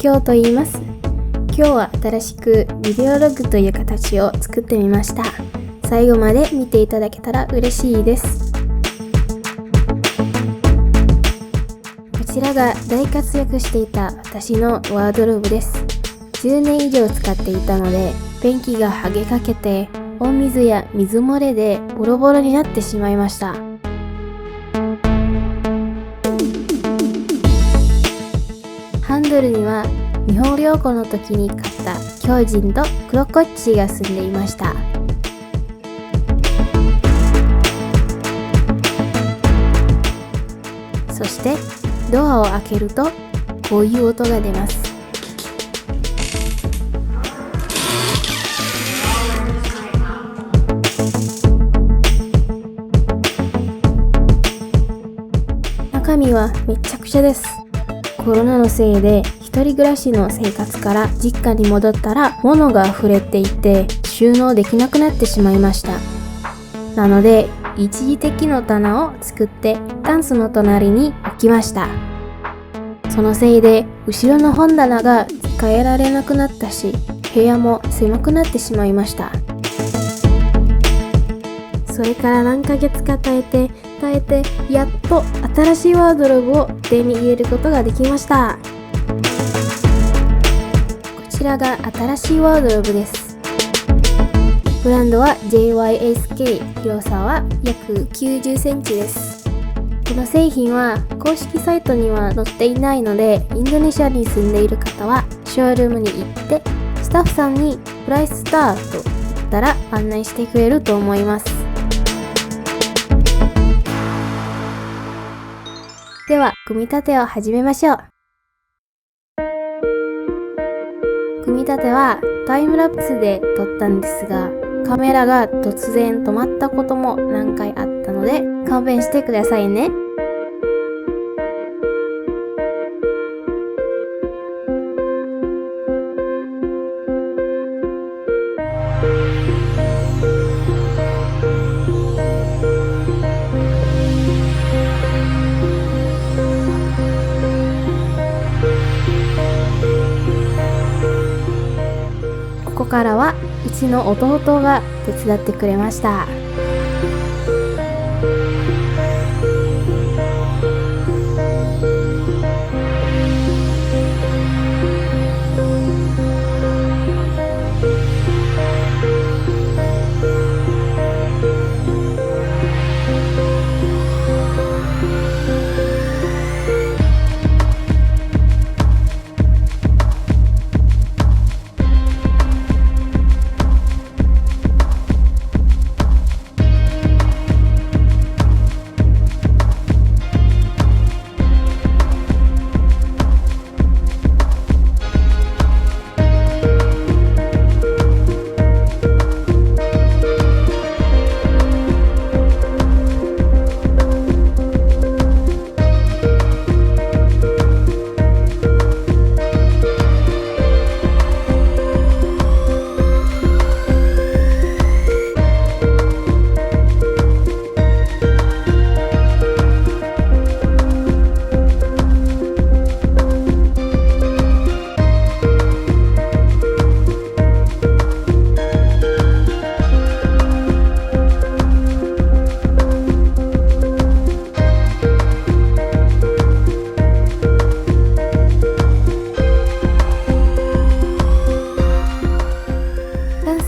京と言います。今日は新しくビデオログという形を作ってみました。最後まで見ていただけたら嬉しいです。こちらが大活躍していた私のワードローブです。10年以上使っていたので、ペンキが剥げかけて、大水や水漏れでボロボロになってしまいました。ハンドルには日本旅行の時に買った狂人とクロコッチが住んでいました。そしてドアを開けるとこういう音が出ます。中身はめちゃくちゃです。コロナのせいで一人暮らしの生活から実家に戻ったら物が溢れていて収納できなくなってしまいました。なので一時的な棚を作ってタンスの隣に置きました。そのせいで後ろの本棚が使えられなくなったし、部屋も狭くなってしまいました。それから何ヶ月か耐えてやっと新しいワードローブを手に入れることができました。こちらが新しいワードローブです。ブランドは JYSK、 広さは約90センチです。この製品は公式サイトには載っていないので、インドネシアに住んでいる方はショールームに行ってスタッフさんにプライススターと言ったら案内してくれると思います。では組み立てを始めましょう。組み立てはタイムラプスで撮ったんですが、カメラが突然止まったことも何回あったので勘弁してくださいね。ここからはうちの弟が手伝ってくれました。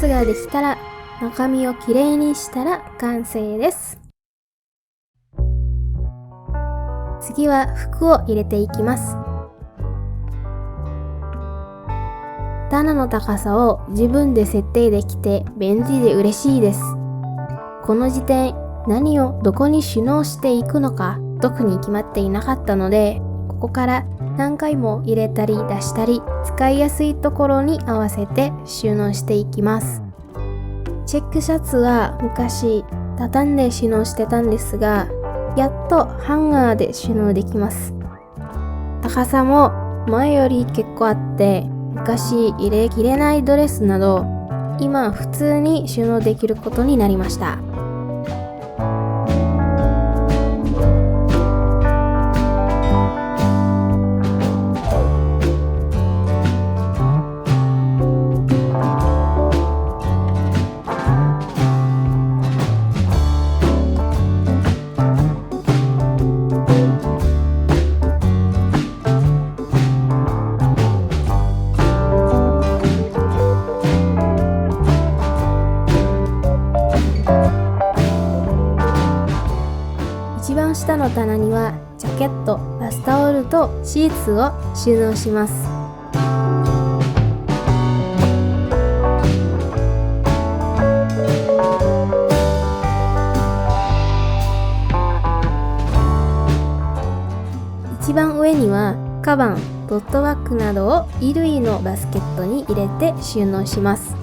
ができたら中身をきれいにしたら完成です。次は服を入れていきます。棚の高さを自分で設定できて便利で嬉しいです。この時点何をどこに収納していくのか特に決まっていなかったので、ここから何回も入れたり出したり使いやすいところに合わせて収納していきます。チェックシャツは昔畳んで収納してたんですが、やっとハンガーで収納できます。高さも前より結構あって、昔入れきれないドレスなど今普通に収納できることになりました。下の棚にはジャケット、バスタオルとシーツを収納します。一番上にはカバン、トートバッグなどを衣類のバスケットに入れて収納します。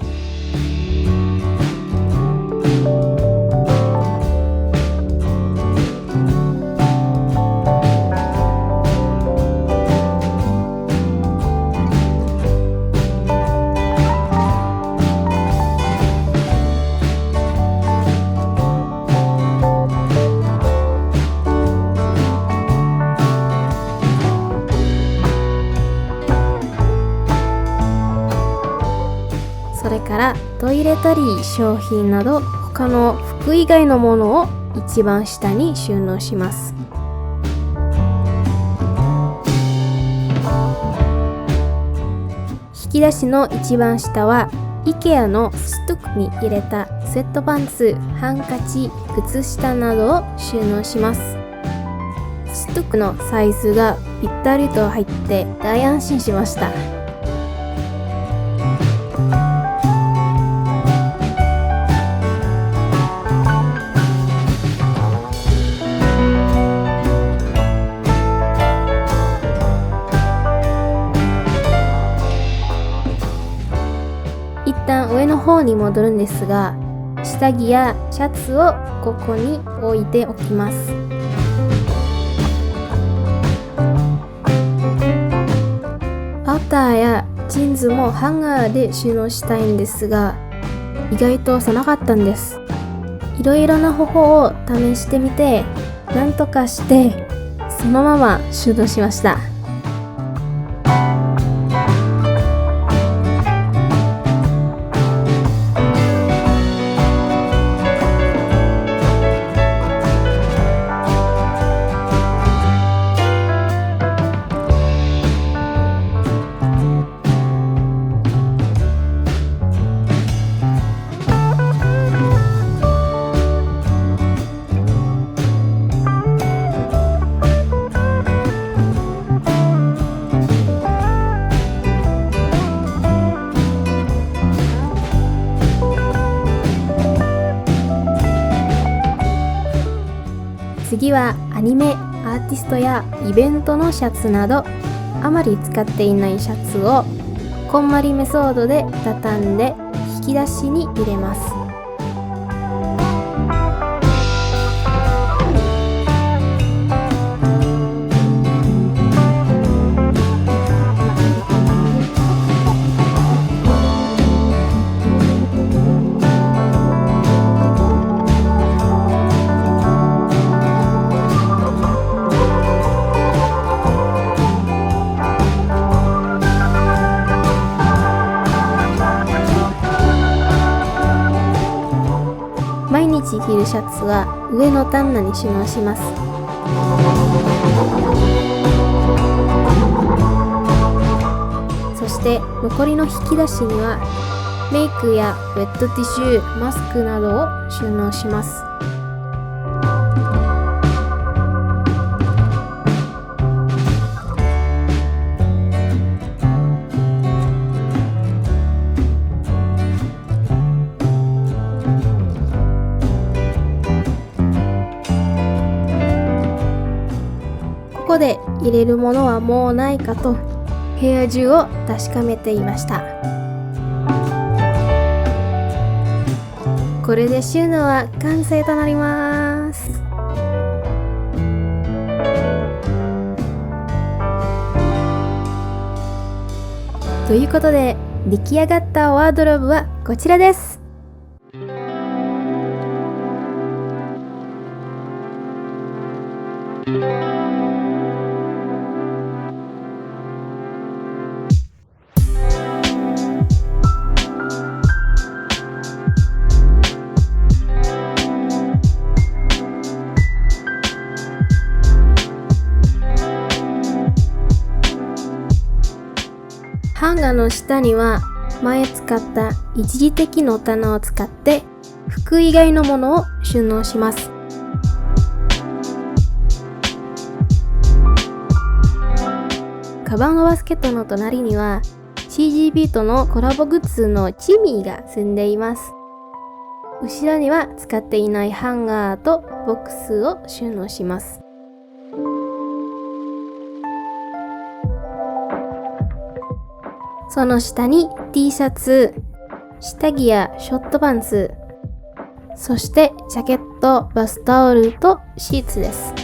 それからトイレタリー、商品など他の服以外のものを一番下に収納します。引き出しの一番下は IKEA のストックに入れたスウェットパンツ、ハンカチ、靴下などを収納します。ストックのサイズがぴったりと入って大安心しました。一旦上の方に戻るんですが、下着やシャツをここに置いておきます。アウターやジーンズもハンガーで収納したいんですが、意外と狭かったんです。いろいろな方法を試してみて、なんとかしてそのまま収納しました。次はアニメ、アーティストやイベントのシャツなどあまり使っていないシャツをこんまりメソードで畳んで引き出しに入れます。毎日着るシャツは上の棚に収納します。そして残りの引き出しにはメイクやウェットティッシュ、マスクなどを収納します。ここで入れるものはもうないかと部屋中を確かめていました。これで収納は完成となります。ということで出来上がったワードローブはこちらです。ハンガーの下には前使った一時的の棚を使って服以外のものを収納します。カバンのバスケットの隣には CGB とのコラボグッズのチミーが住んでいます。後ろには使っていないハンガーとボックスを収納します。その下に T シャツ、下着やショットパンツ、そしてジャケット、バスタオルとシーツです。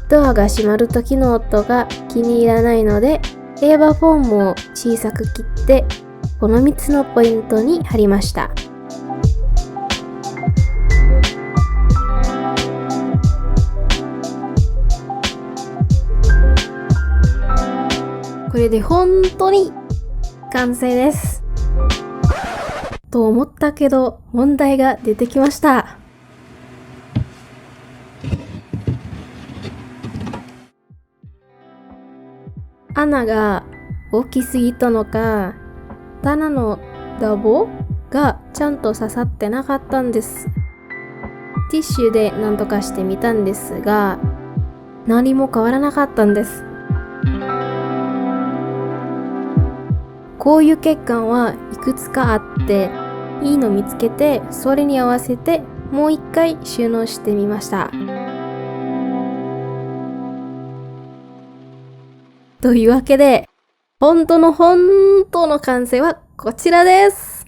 ドアが閉まる時の音が気に入らないので、エアバフォームを小さく切ってこの3つのポイントに貼りました。これで本当に完成です。と思ったけど問題が出てきました。穴が大きすぎたのか、棚のダボがちゃんと刺さってなかったんです。ティッシュで何とかしてみたんですが、何も変わらなかったんです。こういう欠陥はいくつかあって、いいの見つけて、それに合わせてもう一回収納してみました。というわけで、本当の完成はこちらです。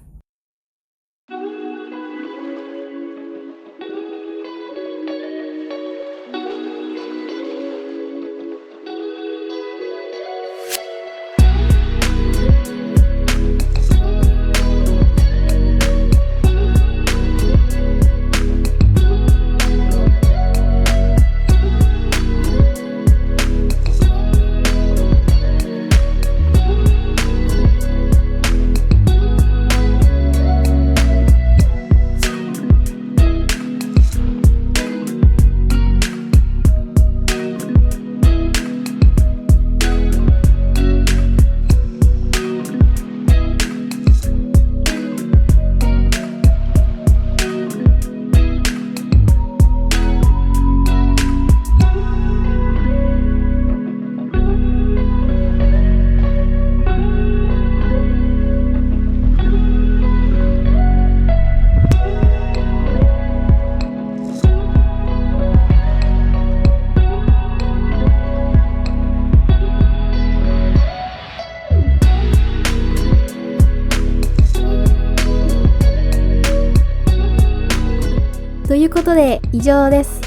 ということで以上です。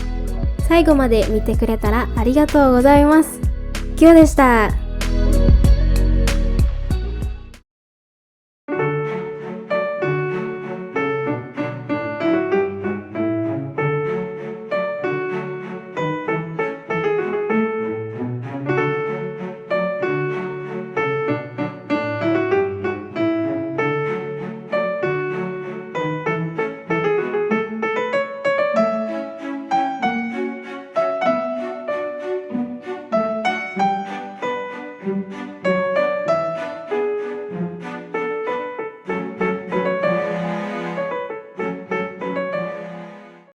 最後まで見てくれたらありがとうございます。キヨでした。